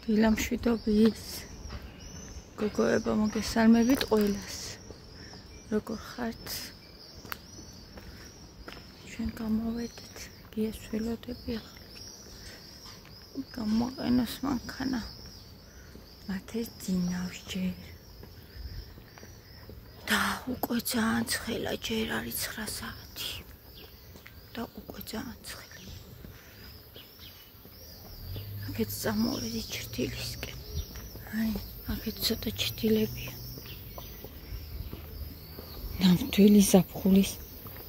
დილამშვიდობის გოგოებო მოგესალმებით ყველას. როგორ ხართ? ჩვენ გამოვედით, გიას ველოდები ახლა. გამოყენოს მანქანა. მათ ეს ძინავსჯერ. და უკვე ძალიან ცხელა ჯერ არის 9 საათი. და უკვე ძალიან ცხელა. აქეთ წამოვედი ჩრდილისკენ. აი, აქეთ ცოტა ჩრდილებია. ნამდვილი ზაფხულის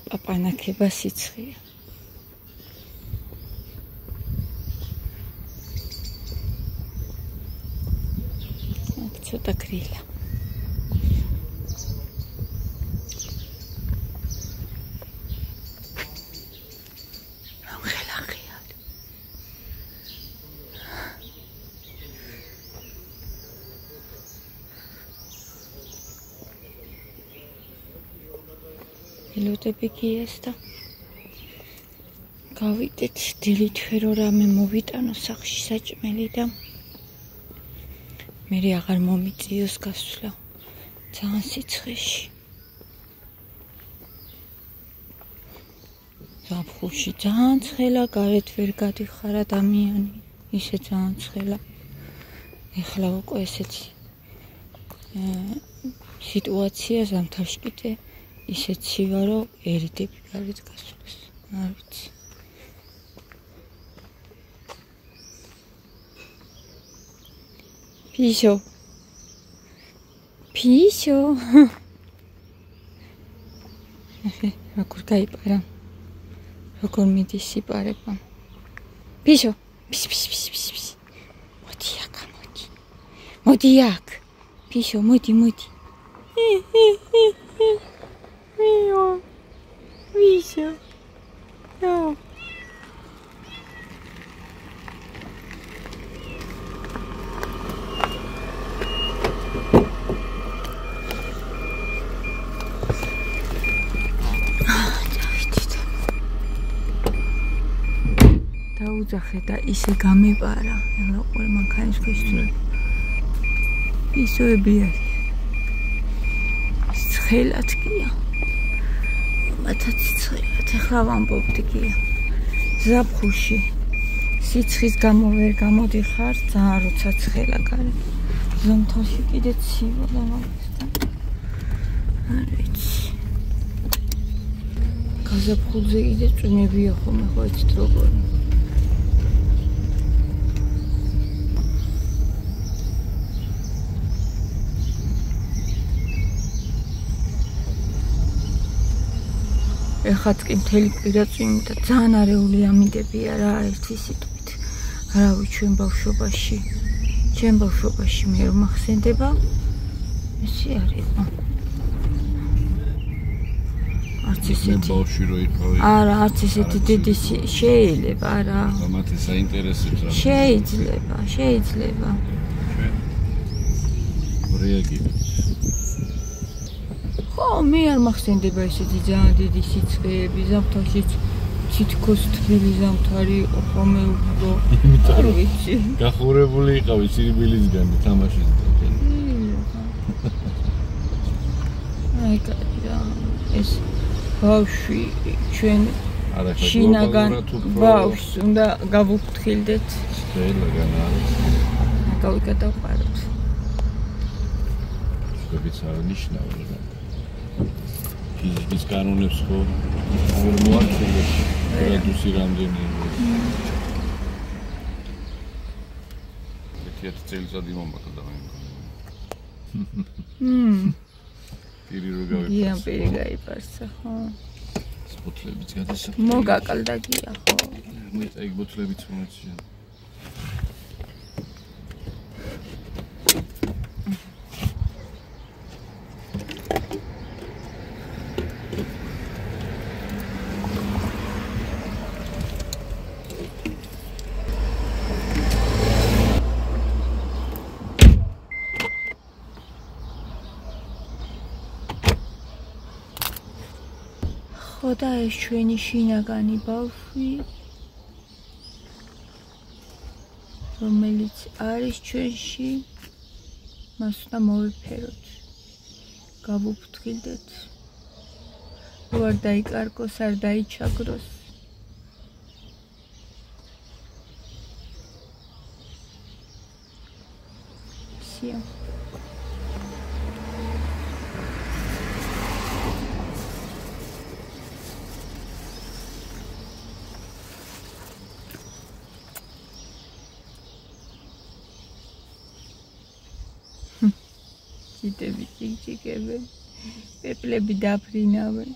პაპანაკება სიცხეა. აქ ცოტა გრილა. ელოდები გიას და გავიდეთ დილით რო რამე მოვიტანო სახში საჭმელი და მე აღარ მომიწიოს გასვლა ძალიან სიცხეში. ზაფხულში ძალიან ცხელა, გარეთ ვერ გადიხარ ადამიანი, ისე ძალიან ცხელა. ეხლა უკვე ესეთი სიტუაცია ზამთარში კიდე ისე ცივა რომ ერიდები გარეთ გასვლას. არ ვიცი. Писо. Писо. როგორ გაიპარა. როგორ მიდის სიპარება. Писо. Пис. მოდი აქ, მოდი. მოდი აქ. Писо, მოდი. Мио. Писо. No. დაუძახე და ისე გამეპარა. ეხლა ყველა მანქანის ქეშტური. ისოები არის. ცხელად გია. მათაც ცხელად. ეხლა ვამბობდი გია. ზაფხულში სიცხის გამო ვერ გამოდიხარ, ძალიან როცა ცხელა გარეთ. ზამთარში კიდე ცივა და მაგასთან. არ ვიცი. გაზაფხულზე კიდე წვიმებია ხოლმე, ხო იცით როგორი. ეხაც კი მთელი კვირა წვიმდა, ძალიან არეული ამინდებია რა ერთი სიტყვით. არავი ჩვენ ბავშვობაში მე რომ ახსენდება, ესე არის. არც ისეთი ბავშვი რო იყავი. არა, არც ისეთი დიდი შეიძლება, არა. მათი საინტერესოა რა. შეიძლება. რეაგირებს. ხო, მე არ მახსენდება ესეთი ძალიან დიდი სიცხეები, ზამთარშიც თითქოს თბილი ზამთარი იყო ხოლმე უფრო. არ ვიცი. გახურებული იყავი სირბილისგან და თამაშისგან. აი, კაია. ეს ბავშვი ჩვენ შინაგან ბავშვს უნდა გავუფრთხილდეთ. ყველგან არის. გავიკატავყაროთ. ეს არნიშნავია. ფიზიკის კანონებს ხო ვერ მოახერხებს გრადუსი რამდენი. მეტიათ წელიწადი მომაყდა და მე. პირი რო გავიფარსა. გია პირი გაიფარსა, ხო. ბოთლებიც გადასახდა. მოგაკლდა გია, ხო. მე წაიგ ბოთლებიც მომეცია. ხოდა ეს ჩვენი შინაგანი ბავშვი რომელიც არის ჩვენში, მას უნდა მოვიფეროთ. გავუფრთხილდეთ. რო არ დაიკარგოს, არ დაიჩაგროს. სია. Citები ჭიქჭიქებენ, პეპლები დაფრინავენ.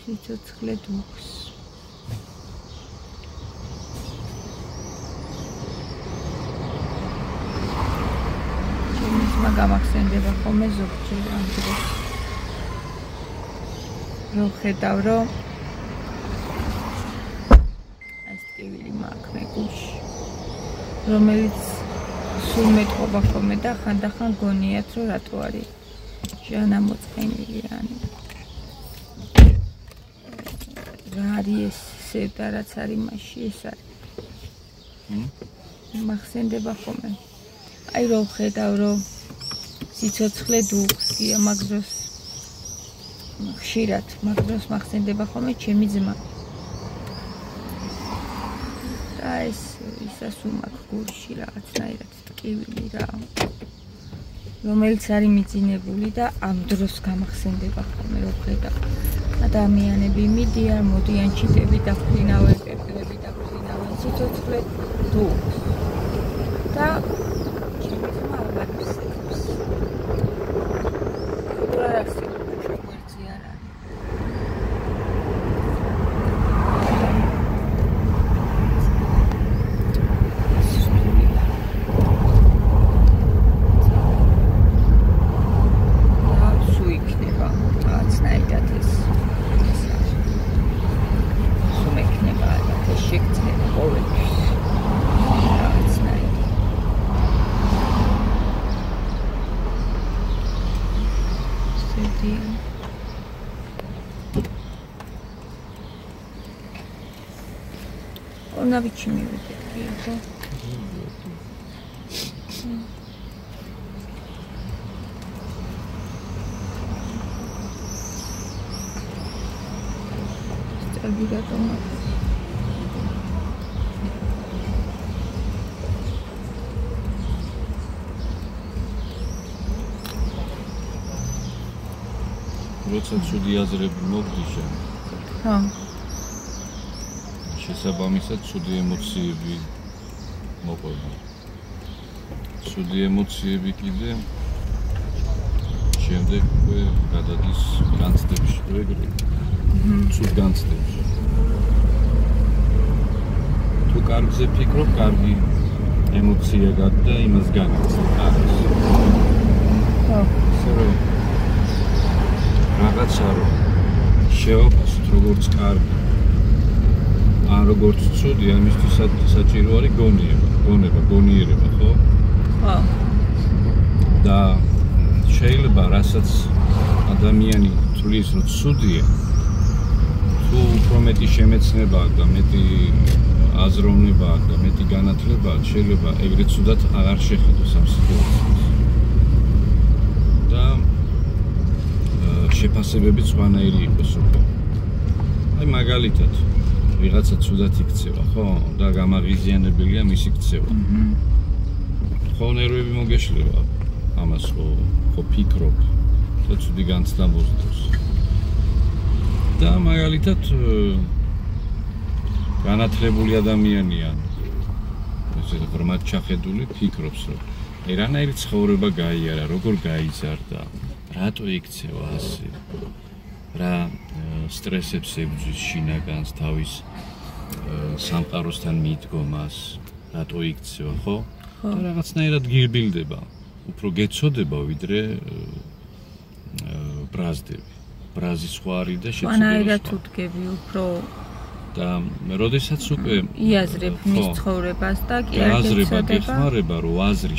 სიცოცხლე დუქს. ჩემს მაგამახსენდება ხოლმე ზოგჯერ ამ დროს. რო ხედავ, რომ ეს ტკივილი მაქვს მე გულში, რომელიც სულ მეტყობა ხოლმე და ხანდახან გონიათ, რომ რატო არის ჟანა მოწყენილი ანი. რა არის ეს სევდა, რაც არის მასში, ეს არის. მახსენდება ხოლმე. აი რო ხედავ, რომ სიცოცხლე დუქს, გია მაგ დროს ხშირად, მაგ დროს მახსენდება ხოლმე ჩემი ძმა. და ეს ისას უმაკ გულში რაღაცნაირად ტკივილი რა, რომელიც არის მიძინებული და ამ დროს გამახსენდება ხოლმე, რომ ხედავ ადამიანები მიდიან, მოდიან, ჩიტები დაფრინავენ, პეპლები დაფრინავენ, სიცოცხლე დუქს და ჩემი ძმა აღარ მისცემს. რა არის ჩვენგერთი არ არის. Ona biçim yürüdük diyordu. Obrigado. როცა ცუდი აზრები მოგდიშა. ხო. შესაბამისად ცუდი ემოციები მოყვება. ცუდი ემოციები კიდე შემდეგ გადადის განცდებში, ეგრე. ცუდ განცდებში. თუ კარგზე ფიქრობ, კარგი ემოცია გადა, იმას განიცდ. ხო. სულ რაღაცა რომ შევაფასოთ როგორც კარგი ან როგორც ცუდი, ამისთვის საჭირო არის გონიერება, ხო? ხო. და შეიძლება რასაც ადამიანი თulis რომ ცუდია, თუ უფრო მეტი შემეცნება აქვს და მეტი აზროვნება აქვს და მეტი განათლება აქვს, შეიძლება ეგრეთ ცუდად აღარ შეხედოს ამ სიტუაციას. და შეფასებებიც სხვანაირი იყოს უკვე. აი მაგალითად, ვიღაცა ცუდად იქცევა, ხო? და გამაღიზიანებელია მისი ქცევა. ხო, ნერვები მოგეშლება. ამას ხო ფიქრობ და ცუდი განცდა მოსდევს. და მაგალითად განათლებული ადამიანია, ესე ღრმად ჩახედული ფიქრობს, რომ აი რანაირი ცხოვრება გაიარა, როგორ გაიზარდა, რატო იქცევა ასე, რა სტრესებს ებრძვის შინაგანს თავის სამყაროსთან მიდგომას, რატო იქცევა, ხო? და რაღაცნაირად გირბილდება, უფრო გეცოდება ვიდრე ბრაზდები. ბრაზი სხვა არის და შეცდომა. ანაირად უთგები უფრო და როდესაც უკვე იაზრებ მის ცხოვრებას და კი არ აზრება გეხმარება, რომ აზრი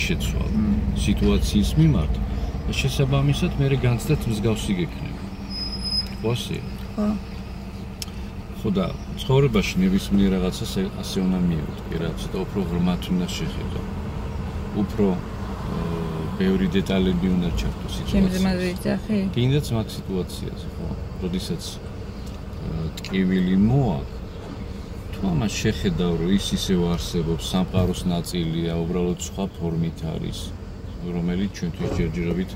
შეცვალო სიტუაციის მიმართ და შესაბამისად მე განცდათ მსგავსი გექნება. ხო ასე? ხო. ხო და ცხოვრებაში ნებისმიერ რაღაცას ასე უნდა მივხვდი რა, ცოტა უფრო ღრმად უნდა შეხედო. უფრო ბევრი დეტალები უნდა ჩართო სიტუაციაში. ჩემზე მაგ ვიძახი? კიდეც მაგ სიტუაციაზე, ხო. როდესაც ტკივილი მოაქვს, თუ ამას შეხედავ, რომ ის ისევ არსებობს, სამყაროს ნაწილია, უბრალოდ სხვა ფორმით არის, რომელიც ჩვენთვის ჯერჯერობით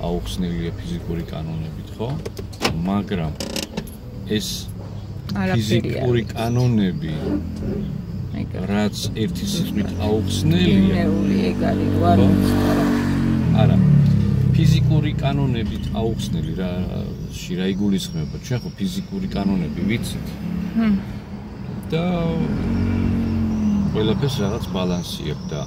აუხსნელია ფიზიკური კანონებით, ხო? მაგრამ ეს ფიზიკური კანონები რაც ერთი სიტყვით აუხსნელია, არა, ფიზიკური კანონებით აუხსნელი რა იგულისხმება, ჩვენ ხო ფიზიკური კანონები ვიცით და ყველაფერს რაღაც ბალანსი აქვს და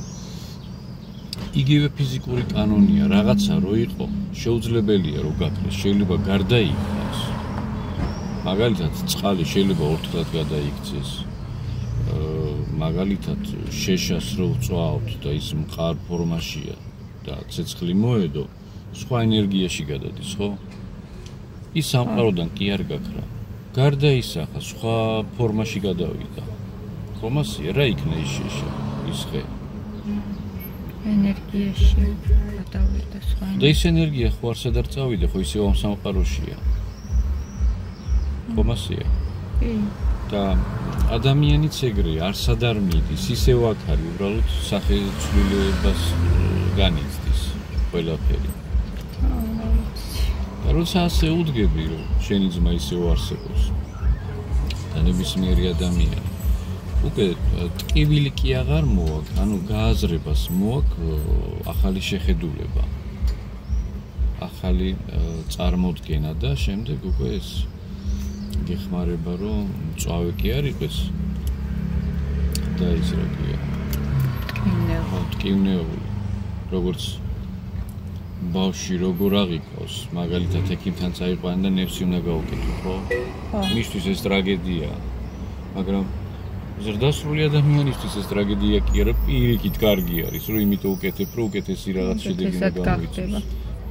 იგივე ფიზიკური კანონია, რაღაცა რო იყო, შეუძლებელია რომ გაქრეს, შეიძლება გარდაიქმნას. მაგალითად, წყალი შეიძლება ორთქლად გადაიქცეს. მაგალითად, შეშას რო ვწვავთ და ის მყარ ფორმაშია და ცეცხლი მოედო, სხვა ენერგიაში გადადის, ხო? ის სამყაროდან კი არ გაქრა. გარდაისახა, სხვა ფორმაში გადავიდა. ხომასია, რა იქნა ის შეშა, ის ხე? ენერგიაში გადავიდა სხვა. და ის ენერგია ხო არ სადარ წავიდა, ხო ისევ ამ სამყაროშია. ხომასია. კი. და ადამიანიც ეგრეა, არ სადარ მიდის, ისევ აქ არის, უბრალოდ სახეცვლილებას განიცდის ყველაფერი. და როცა ასე უდგები, რომ შენი ძმა ისევ არსებობს და ნებისმიერი ადამიანი უკვე ტკივილი კი აღარ მოაქვს, ანუ გააზრებას მოაქვს ახალი შეხედულება, ახალი წარმოდგენა და შემდეგ უკვე ეს გეხმარება, რომ მწვავე კი არ იყოს და ის რა ქვია, ტკივნეული, როგორც ბავშვი როგორ აღიქავს, მაგალითად ექიმთან წაიყვანა და ნევსი უნდა გაუკეთო, ხო? მისთვის ეს ტრაგედიაა, მაგრამ ზრდასრული ადამიანისთვის ეს ტრაგედია კი არა, პირიქით კარგი არის, რომ იმიტომ უკეთებ, რომ უკეთესი რაღაც შედეგი უნდა გამოიწვიოს.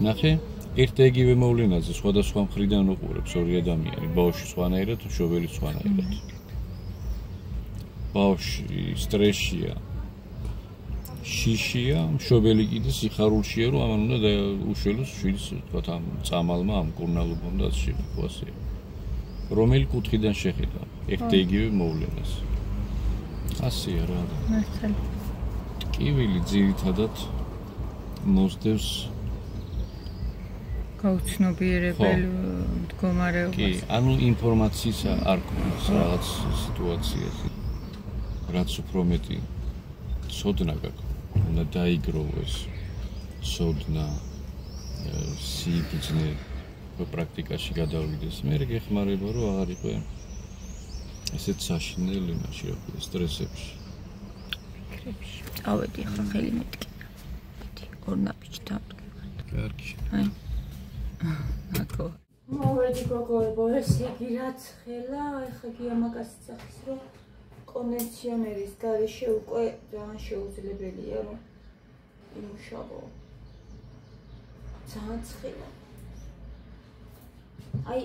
ნახე, ერთ და იგივე მოვლენაზე სხვადასხვა მხრიდან უყურებს ორი ადამიანი, ბავშვი სხვანაირად, მშობელი სხვანაირად. ბავშვი სტრესშია, შიშია, მშობელი კიდე სიხარულშია, რომ ამან უნდა უშველოს შვილს, თქვათ ამ წამალმა, ამ კურნალობამ და ასე შეგვასია. რომელი კუთხიდან შეხედა ერთ და იგივე მოვლენას. ასეა რა. მართალი. ტკივილი ძირითადად მოსდევს გაუცნობიერებელ მდგომარეობას. კი, ანუ ინფორმაციის არ გვაქვს რაღაც სიტუაციაზე. რაც უფრო მეტი ცოდნა გაქვს, უნდა დაიგროვოს ცოდნა, სიბრძნე პრაქტიკაში გადავიდეს. მე გეხმარება, რომ აღარ იყო ესეც საშინელი მაშინ სტრესებში. წავედი ახლა ხელი მეტკინა. ორ ნაბიჯი დავდგებათ. კარგი. აი. აკო. მოვედი გოგოებო, ესე იგი რაც ხელა, ახლა კი ამაგას წახის, რომ კონდიციონერის გარეშე უკვე ძალიან შეუძლებელია, რომ იმუშაო. ძალიან ცხელა. აი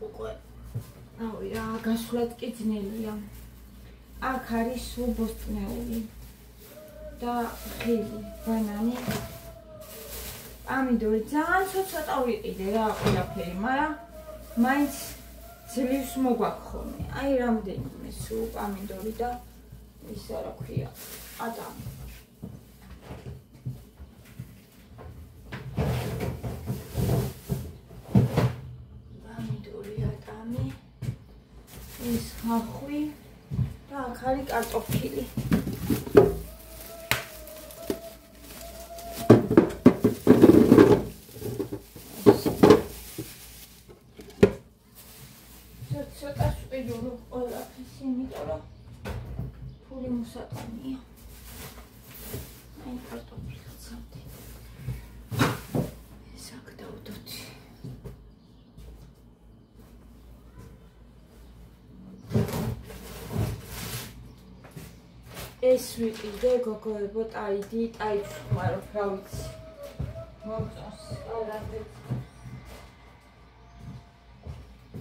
უკვე აი რა გასვლად კი ძნელია. აქ არის სულ ბოსტნეული და ხილი, ბანანი. ამიდორი ძალიან ცოტა ვიყიდე რა ყველაფერი, მაგრამ მაინც ძლივს მოგვაქვს ხოლმე. აი რამდენიმე სულ ამიდორი და ის რა ქვია, ადამი. ამიდორი ადამი. ის ხახვი და აქ არის კარტოფილი. მოსატანია. აი კარტოფილი ცავდი. ეს აქ დავდოთ. ეს ვიყიდე გოგოებო ტაიდი, ტაიძს ხმარო, რა ვიცი. მოწონს, აურანდეთ.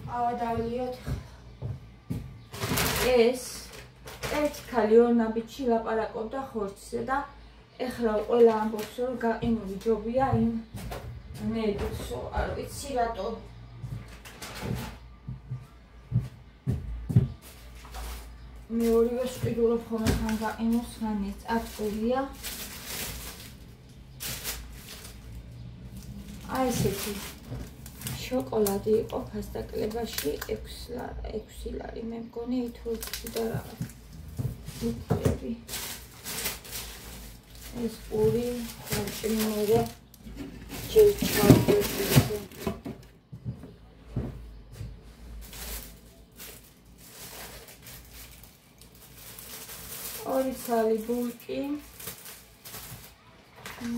დავლიოთ. ეს ერთი ქალი ორ ნაბიჯში ლაპარაკობდა ხორცზე და ეხლა ყველა ამბობს რომ გაყინული ჯობია იმ ნედლს, არ ვიცი რატო. მე ორივეს ვყიდულობ ხოლმე ხან გაყინულს, ხან ეს აწყვილია. აი ესეთი შოკოლადი იყო ფასტაკლებაში 6 ლარი მე მგონი თუ და რაღაც უყურები ეს ორი გამჭიმერე ჯერჩავდები ორი სალი ბულკი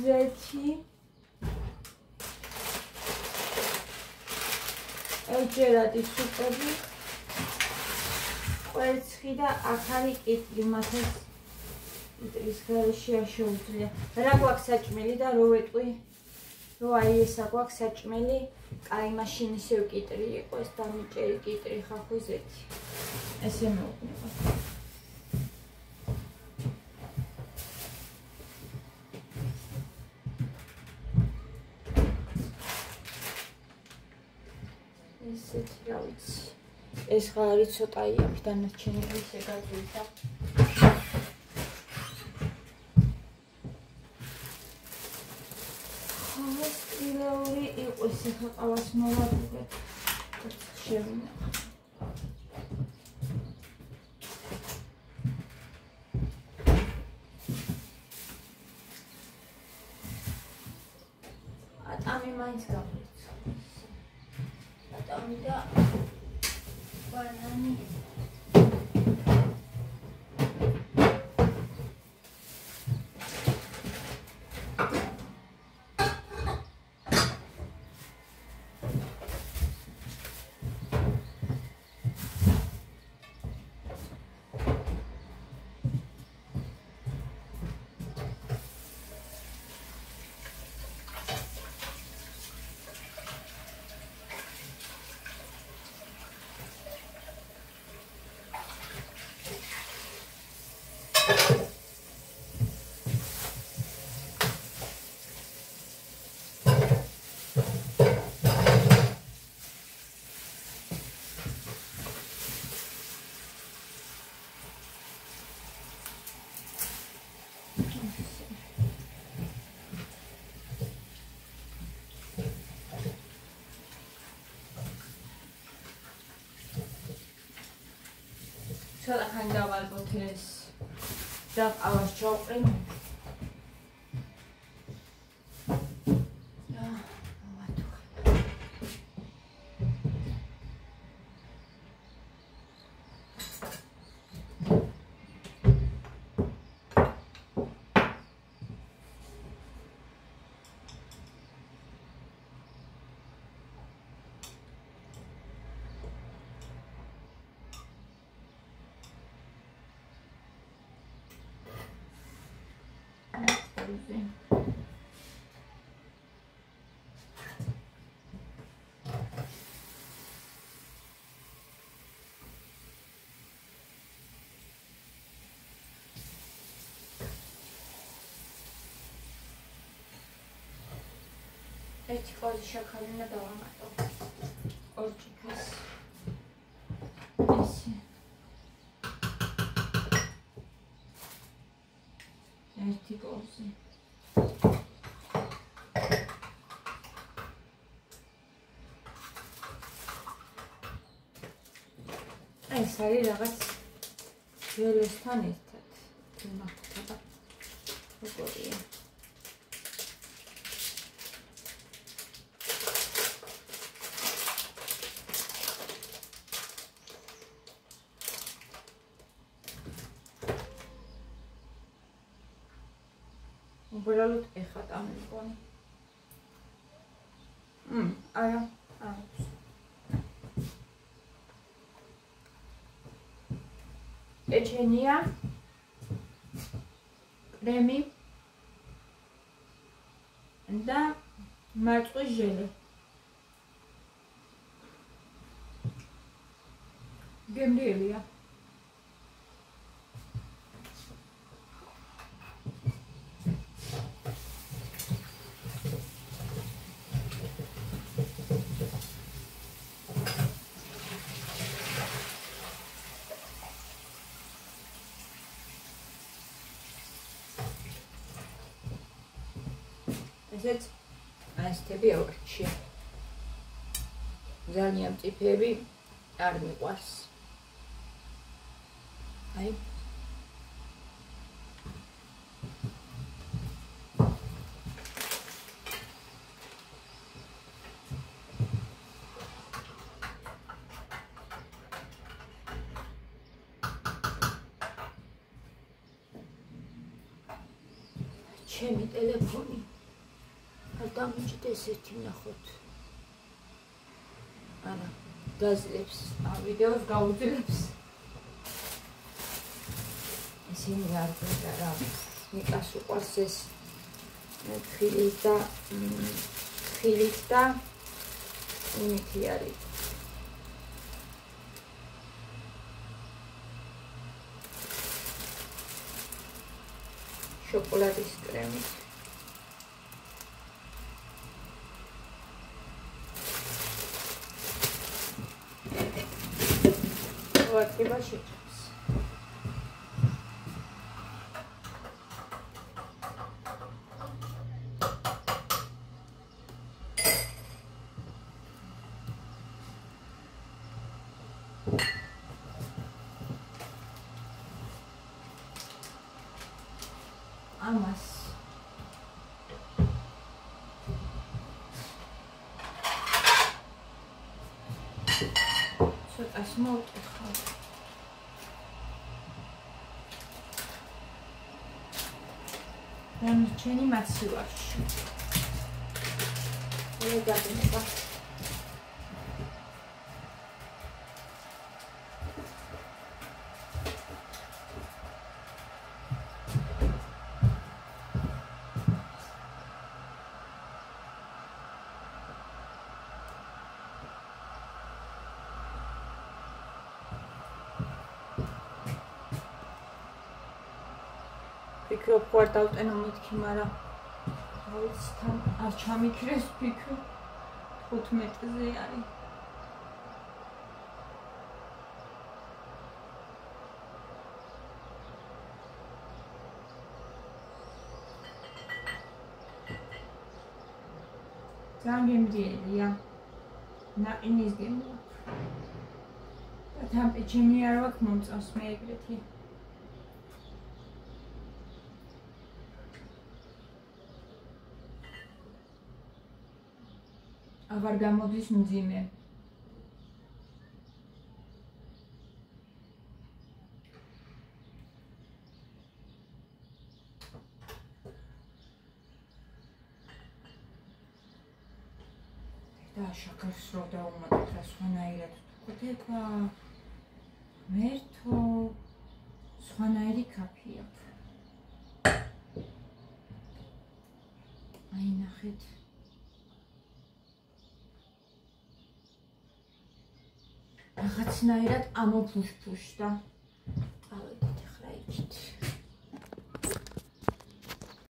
ზეთი ეჯერადი სუპები კვერცხი და აქ არის კიტრი მათეს კიტრის გარეშე შეუძლია რა გვაქვს საჭმელი და რო ვეტყვი რო აი ესა გვაქვს საჭმელი კაი მაშინ ისევ კიტრი იყო ეს დამიჭერი კიტრი ხახო ზეთი ესე მეუბნება ესეთი რა ვიცი ეს ხა არის ცოტაია დანარჩენები ისე გაგვითა ხავას პირველი იყო ესე ხა ყავას მოვადგეთ შევინახე ატამი მაინც გაგვიცა ატამი და ბანანი ცოტა ხანი დავალბოთ ეს და ყავას ჩავყრინ ერთი კოზი შაქარინა დავამატო ორჭიქას ესე ერთი კოზი ეს არის რაღაც ველესთან ერთად თუმცა როგორია უბრალოდ ეხა დამიგონი. არა. ეჩენია. კრემი. და მარწყვის ჟელე. გემრიელია. ესეც ასეთები ავარჩია. ძალიან მწიფეები არ მიყვარს. აი ჩემი ტელეფონი არ დამიჭდეს ერთი ნახოთ. არა, დაძლებს ამ ვიდეოს გაუძლებს. ისინი არ გინდა რა. ნიკას უყვარს ეს ხილით და იმითი არის. შოკოლადის კრემით. ვაკება შეჭამს. ამას ცოტას მოვტეხავ. დამირჩენი მასივარში. ეგაგნება. ფიქრობ ხარ დავტენო მეთქი, მაგრამ აუც თან არ ჩამიქრეს ფიქრობ 15-ზე არის. ძალიან გემრიელია. ნაყინის გემრიელი. თან პეჩენი არ ვაქვს მომწონს მე ეგრეთი. აღარ გამოდის მძიმე. და შაქარს რო დაუმატებ რა სხვანაირად ხდება. მერთო სხვანაირი კაფე აქვს. აი ნახეთ. რაღაცნაირად ამოფუშფუშდა.